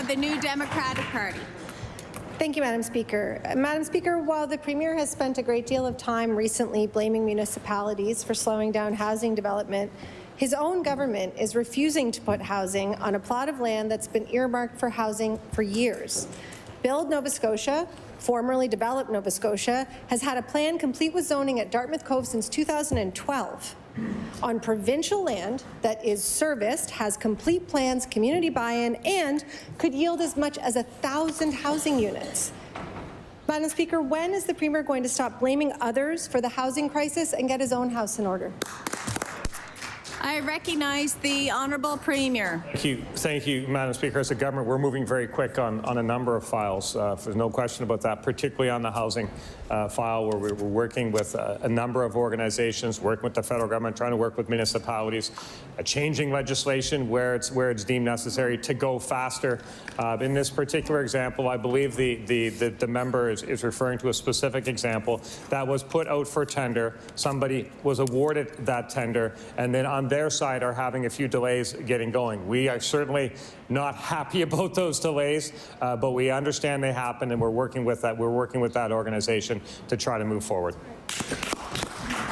of the New Democratic Party. Thank you, Madam Speaker. Madam Speaker, while the Premier has spent a great deal of time recently blaming municipalities for slowing down housing development, his own government is refusing to put housing on a plot of land that's been earmarked for housing for years. Build Nova Scotia, formerly Develop Nova Scotia, has had a plan complete with zoning at Dartmouth Cove since 2012. On provincial land that is serviced, has complete plans, community buy-in, and could yield as much as 1,000 housing units. Madam Speaker, when is the Premier going to stop blaming others for the housing crisis and get his own house in order? I recognize the Honourable Premier. Thank you, Madam Speaker. As a government, we're moving very quick on a number of files. There's no question about that, particularly on the housing file, where we're working with a number of organizations, working with the federal government, trying to work with municipalities, changing legislation where it's deemed necessary to go faster. In this particular example, I believe the member is referring to a specific example that was put out for tender. Somebody was awarded that tender, and then on their side are having a few delays getting going. We are certainly not happy about those delays, but we understand they happen, and we're working with that. We're working with that organization to try to move forward.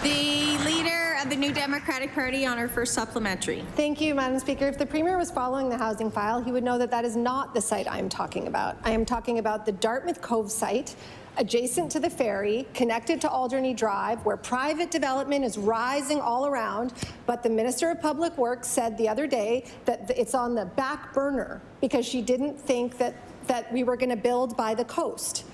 The Leader of the New Democratic Party on her first supplementary. Thank you, Madam Speaker. If the Premier was following the housing file, he would know that that is not the site I am talking about. I am talking about the Dartmouth Cove site, adjacent to the ferry, connected to Alderney Drive, where private development is rising all around, but the Minister of Public Works said the other day that it's on the back burner because she didn't think that we were going to build by the coast.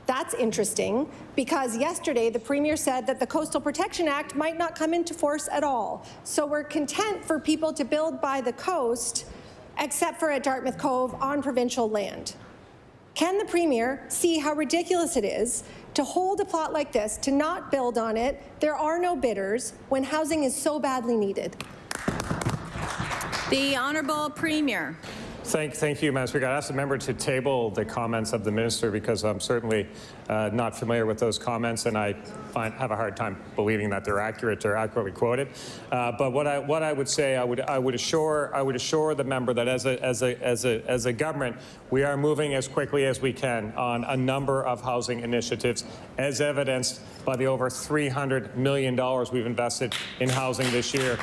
That's interesting, because yesterday the Premier said that the Coastal Protection Act might not come into force at all. So we're content for people to build by the coast, except for at Dartmouth Cove on provincial land. Can the Premier see how ridiculous it is to hold a plot like this, to not build on it, there are no bidders, when housing is so badly needed? The Honourable Premier. Thank you, Madam Speaker. I asked the member to table the comments of the minister because I'm certainly not familiar with those comments, and I have a hard time believing that they're accurate or accurately quoted. But what I would say, I would assure the member that as a government, we are moving as quickly as we can on a number of housing initiatives, as evidenced by the over $300 million we've invested in housing this year.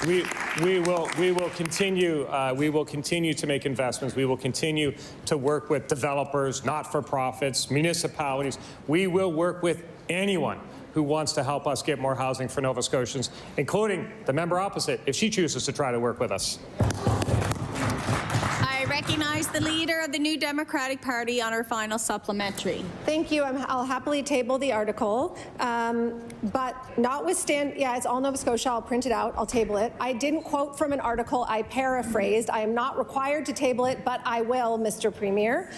We will continue to make investments. We will continue to work with developers, not-for-profits, municipalities. We will work with anyone who wants to help us get more housing for Nova Scotians, including the member opposite, if she chooses to try to work with us. I recognize the Leader of the New Democratic Party on her final supplementary. Thank you. I'll happily table the article, but notwithstanding, yeah, it's all Nova Scotia. I'll print it out. I'll table it. I didn't quote from an article. I paraphrased. I am not required to table it, but I will, Mr. Premier.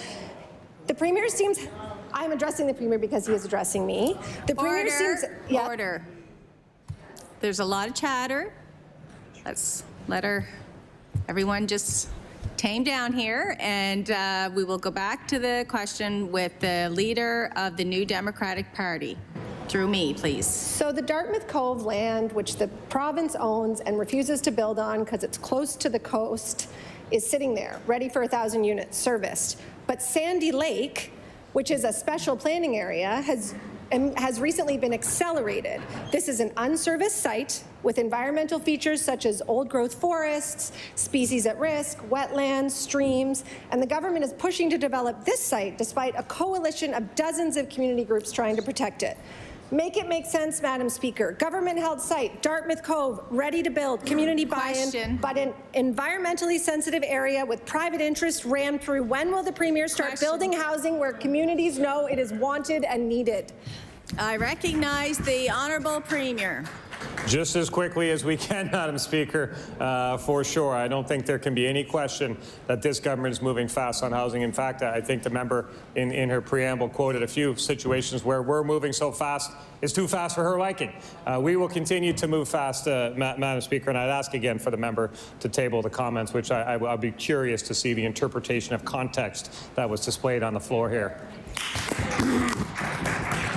The Premier seems... I'm addressing the Premier because he is addressing me. The Premier seems... Yeah. Order. There's a lot of chatter. Let's let everyone just tame down here, and we will go back to the question with the Leader of the New Democratic Party. Through me, please. So the Dartmouth Cove land, which the province owns and refuses to build on because it's close to the coast, is sitting there, ready for 1,000 units, serviced. But Sandy Lake, which is a special planning area, has recently been accelerated. This is an unserviced site with environmental features such as old-growth forests, species at risk, wetlands, streams, and the government is pushing to develop this site despite a coalition of dozens of community groups trying to protect it. Make it make sense, Madam Speaker. Government-held site, Dartmouth Cove, ready to build, community buy-in, but an environmentally sensitive area with private interest rammed through. When will the Premier start building housing where communities know it is wanted and needed? I recognize the Honourable Premier. Just as quickly as we can, Madam Speaker, for sure. I don't think there can be any question that this government is moving fast on housing. In fact, I think the member in her preamble quoted a few situations where we're moving so fast, it's too fast for her liking. We will continue to move fast, Madam Speaker, and I'd ask again for the member to table the comments, which I'll be curious to see the interpretation of context that was displayed on the floor here.